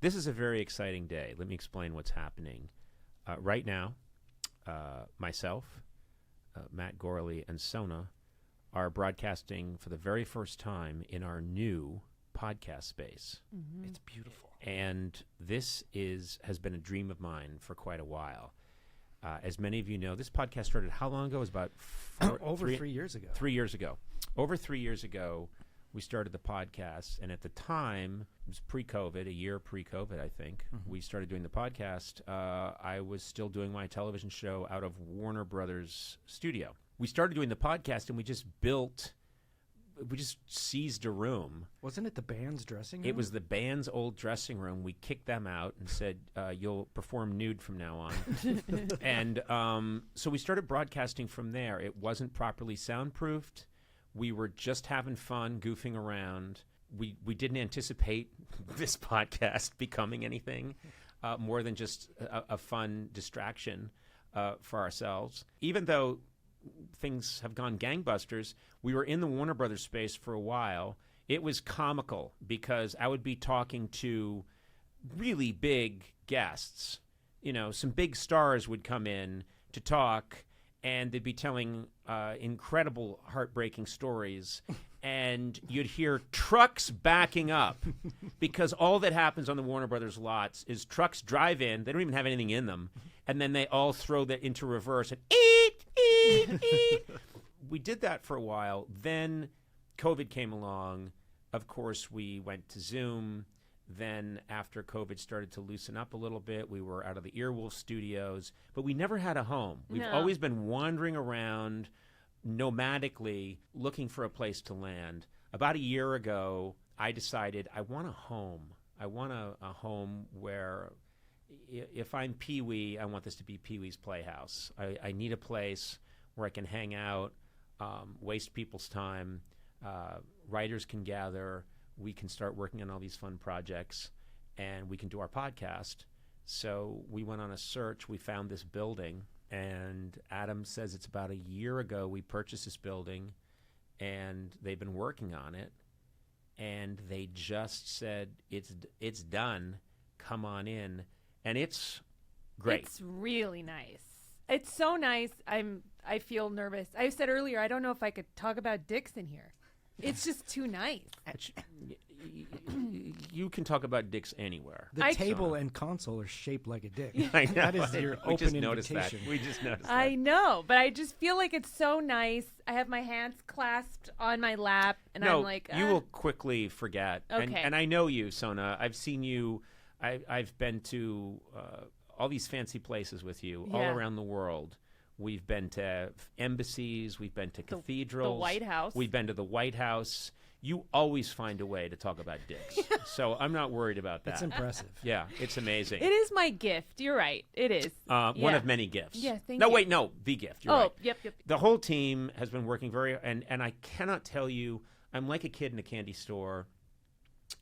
This is a very exciting day. Let me explain what's happening. Right now, myself, Matt Gourley, and Sona are broadcasting for the very first time in our new podcast space. Mm-hmm. It's beautiful. And this has been a dream of mine for quite a while. As many of you know, this podcast started how long ago? It was about 3 years ago. 3 years ago. Over 3 years ago, we started the podcast. And at the time, it was pre-COVID, a year pre-COVID, I think. Mm-hmm. We started doing the podcast. I was still doing my television show out of Warner Brothers studio. We started doing the podcast, and we just seized a room. Wasn't it the band's dressing room? It was the band's old dressing room. We kicked them out and said, you'll perform nude from now on. And so we started broadcasting from there. It wasn't properly soundproofed. We were just having fun, goofing around. We didn't anticipate this podcast becoming anything more than just a fun distraction for ourselves. Even though things have gone gangbusters, we were in the Warner Brothers space for a while. It was comical because I would be talking to really big guests. You know, some big stars would come in to talk, and they'd be telling incredible, heartbreaking stories. And you'd hear trucks backing up because all that happens on the Warner Brothers lots is trucks drive in. They don't even have anything in them. And then they all throw that into reverse and eat, eat, eat. We did that for a while. Then COVID came along. Of course, we went to Zoom. Then after COVID started to loosen up a little bit, we were out of the Earwolf studios. But we never had a home. We've always been wandering around nomadically looking for a place to land. About a year ago, I decided I want a home. I want a home where if I'm Pee-wee, I want this to be Pee-wee's Playhouse. I need a place where I can hang out, waste people's time. Writers can gather. We can start working on all these fun projects, and we can do our podcast. So we went on a search. We found this building, and Adam says it's about a year ago we purchased this building, and they've been working on it, and they just said, it's done. Come on in. And it's great. It's really nice. It's so nice. I feel nervous. I said earlier, I don't know if I could talk about dicks in here. It's just too nice. You can talk about dicks anywhere. The table and console are shaped like a dick. I know. That is your We open just noticed invitation. that. We just noticed that. I know, but I just feel like it's so nice. I have my hands clasped on my lap, and I'm like, you will quickly forget. Okay. And I know you, Sona. I've seen you. I've been to all these fancy places with you all around the world. We've been to embassies. We've been to cathedrals. The White House. We've been to the White House. You always find a way to talk about dicks. So I'm not worried about that. It's impressive. Yeah, it's amazing. It is my gift. You're right. It is. One of many gifts. Yeah, thank no, you. wait, no, the gift. You're right. Yep. The whole team has been working and I cannot tell you, I'm like a kid in a candy store.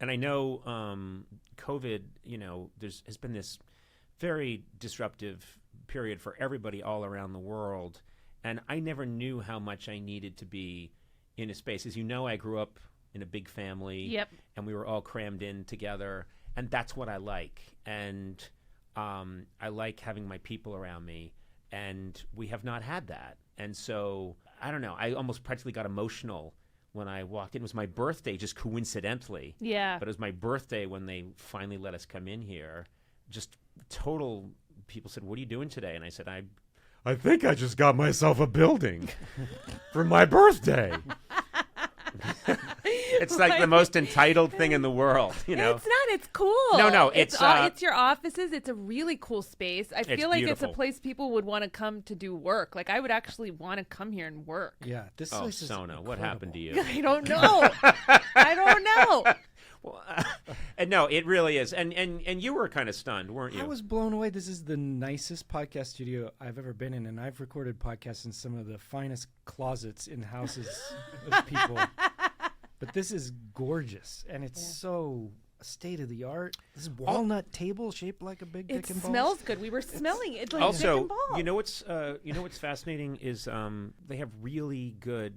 And I know COVID, has been this very disruptive period for everybody all around the world. And I never knew how much I needed to be in a space. As you know, I grew up in a big family. Yep. And we were all crammed in together. And that's what I like. And I like having my people around me. And we have not had that. And so, I don't know, I almost practically got emotional when I walked in. It was my birthday, just coincidentally. Yeah. But it was my birthday when they finally let us come in here. Just total, people said, what are you doing today? And I said, I think I just got myself a building for my birthday. It's like the most entitled thing in the world, It's not. It's cool. No, it's your offices. It's a really cool space. I feel like beautiful. it's a place people would want to come to do work. Like I would actually want to come here and work. Yeah, this Oh, place is Sona, what incredible. happened to you? I don't know. I don't know. Well, and no, it really is. And you were kind of stunned, weren't you? I was blown away. This is the nicest podcast studio I've ever been in, and I've recorded podcasts in some of the finest closets in houses of people. But this is gorgeous, and it's so state of the art. This walnut table shaped like a big dick It and balls. smells good. We were smelling it. It's like dick Also, and balls. what's fascinating is they have really good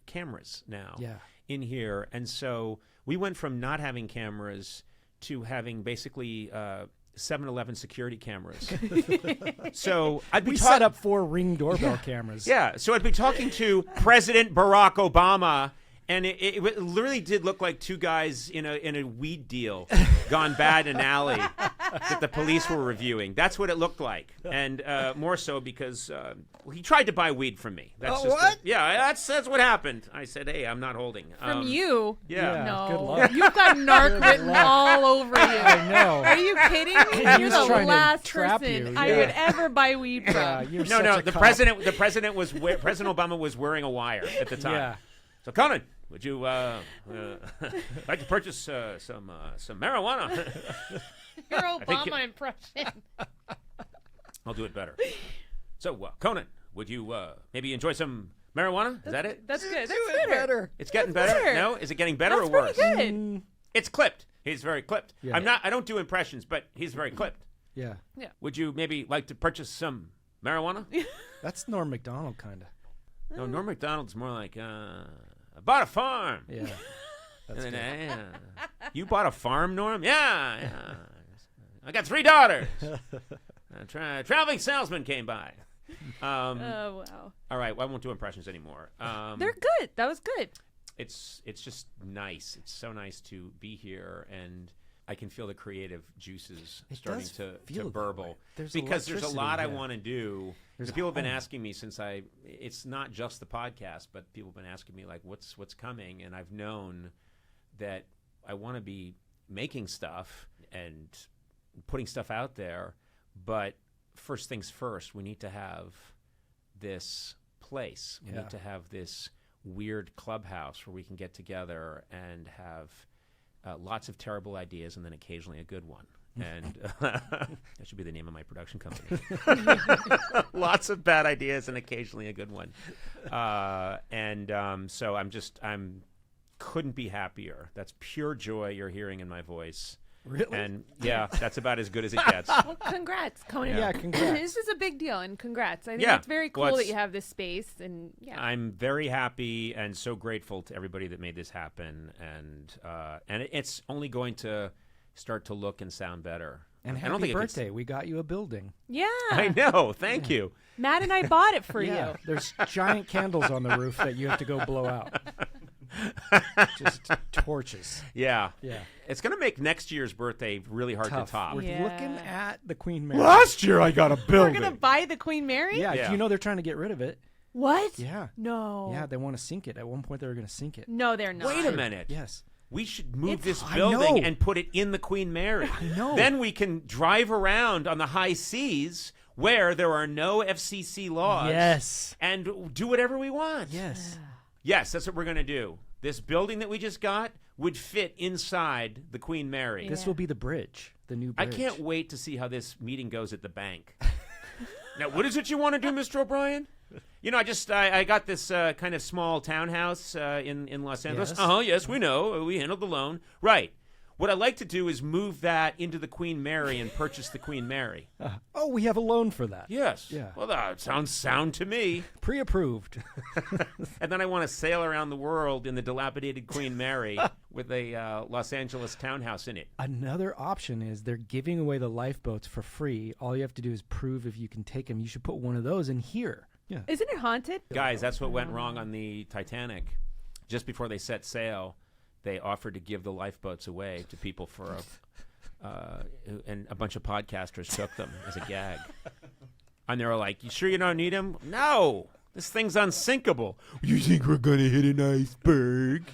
cameras now Yeah. in here, and so we went from not having cameras to having basically 7-Eleven security cameras. So I'd be We set up 4 Ring doorbell cameras. Yeah, so I'd be talking to President Barack Obama, and it literally did look like 2 guys in a weed deal gone bad in an alley that the police were reviewing. That's what it looked like, and more so because he tried to buy weed from me. That's what? That's what happened. I said, "Hey, I'm not holding." From you? Yeah. No. Good luck. You've got narc written luck. all over you. I know. Are you kidding me? He You're was the trying to last trap person you, I yeah. would ever buy weed from. Yeah, you're No, such no. a The cop. president President Obama was wearing a wire at the time. Yeah. So, Conan, would you like to purchase some marijuana? Your think Obama impression. I'll do it better. So, Conan, would you maybe enjoy some marijuana? Is that it? That's good. Do That's it better. It's getting better. better. No, is it getting better That's or worse? pretty good. It's clipped. He's very clipped. Yeah. I don't do impressions, but he's very clipped. Yeah. Would you maybe like to purchase some marijuana? That's Norm Macdonald kind of. No, Norm Macdonald's more like I bought a farm. Yeah. That's And good. then, you bought a farm, Norm? Yeah. I got 3 daughters. A traveling salesman came by. Oh, wow. All right, well, I won't do impressions anymore. They're good. That was good. It's just nice. It's so nice to be here, and I can feel the creative juices It starting does to feel that burble. way. There's Because there's a electricity, lot I yeah. want to do. There's People have been home. asking me since it's not just the podcast, but people have been asking me, like, what's coming? And I've known that I want to be making stuff and putting stuff out there, but first things first, we need to have this place. We Yeah. need to have this weird clubhouse where we can get together and have lots of terrible ideas and then occasionally a good one. And that should be the name of my production company. Lots of bad ideas and occasionally a good one. So I'm couldn't be happier. That's pure joy you're hearing in my voice. Really? And yeah, that's about as good as it gets. Well, congrats, Conan. Yeah, congrats. This is a big deal, and congrats. I think Yeah. it's very cool Well, that it's- you have this space, and I'm very happy and so grateful to everybody that made this happen, and it's only going to start to look and sound better. And I don't happy think it could birthday. We got you a building. yeah. I know. Thank you. Matt and I bought it for Yeah. you. There's giant candles on the roof that you have to go blow out. Just torches. Yeah. Yeah. It's going to make next year's birthday really hard Tough. to top. We're Yeah. looking at the Queen Mary. Last year I got a We're building. gonna buy the Queen Mary. Yeah, Yeah. you know they're trying to get rid of it. What? Yeah. No. Yeah, they want to sink it. At one point they were going to sink it. No, they're not. Wait a minute. Yes. We should move It's- this I building know. and put it in the Queen Mary. I know. Then we can drive around on the high seas where there are no FCC laws. Yes. And do whatever we want. Yes. Yes, that's what we're going to do. This building that we just got would fit inside the Queen Mary. This will be the bridge, the new I bridge. can't wait to see how this meeting goes at the bank. Now, what is it you want to do, Mr. O'Brien? You know, I got this kind of small townhouse in Los Angeles. Yes. Yes, we know. We handled the loan. Right. What I'd like to do is move that into the Queen Mary and purchase the Queen Mary. Oh, we have a loan for that. Yes. Yeah. Well, that sounds sound to me. Pre-approved. And then I want to sail around the world in the dilapidated Queen Mary with a Los Angeles townhouse in it. Another option is they're giving away the lifeboats for free. All you have to do is prove if you can take them. You should put one of those in here. Yeah. Isn't it haunted? Guys, that's what went wrong on the Titanic. Just before they set sail, they offered to give the lifeboats away to people for and a bunch of podcasters took them as a gag. And they were like, "You sure you don't need them?" "No, this thing's unsinkable." "You think we're going to hit an iceberg?"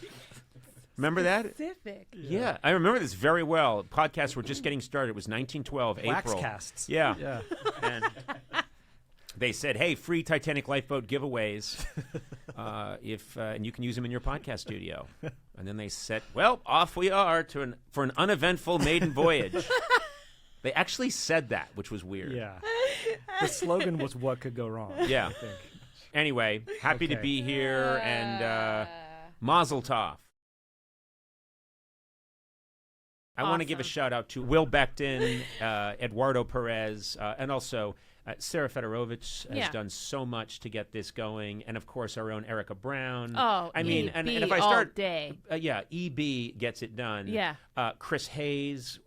Remember that? Specific. Yeah, I remember this very well. Podcasts were just getting started. It was 1912, Wax April. casts. Yeah. Yeah. And they said, "Hey, free Titanic lifeboat giveaways, and you can use them in your podcast studio." And then they said, "Well, off we are for an uneventful maiden voyage." They actually said that, which was weird. Yeah. The slogan was "What could go wrong?" Yeah. I think. Anyway, happy to Okay. be here, and Mazel Tov. I want to give a shout out to Will Becton, Eduardo Perez, and also Sarah Fedorovich has done so much to get this going, and of course our own Erica Brown. Oh, I mean, and if I all start, day. EB gets it done. Yeah. Chris Hayes,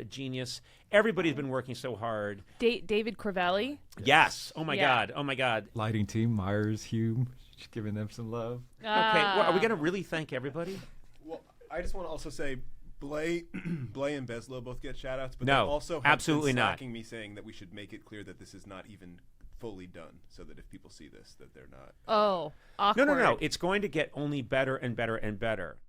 genius. Everybody's been working so hard. David Crivelli. Yes. Oh my God. Oh my God. Lighting team, Myers, Hume, just giving them some love. Okay. Well, are we going to really thank everybody? Well, I just want to also say Blay and Beslow both get shout-outs, but No, they also have absolutely been not. slacking me saying that we should make it clear that this is not even fully done, so that if people see this, that they're not. Oh, awkward. No. It's going to get only better and better and better.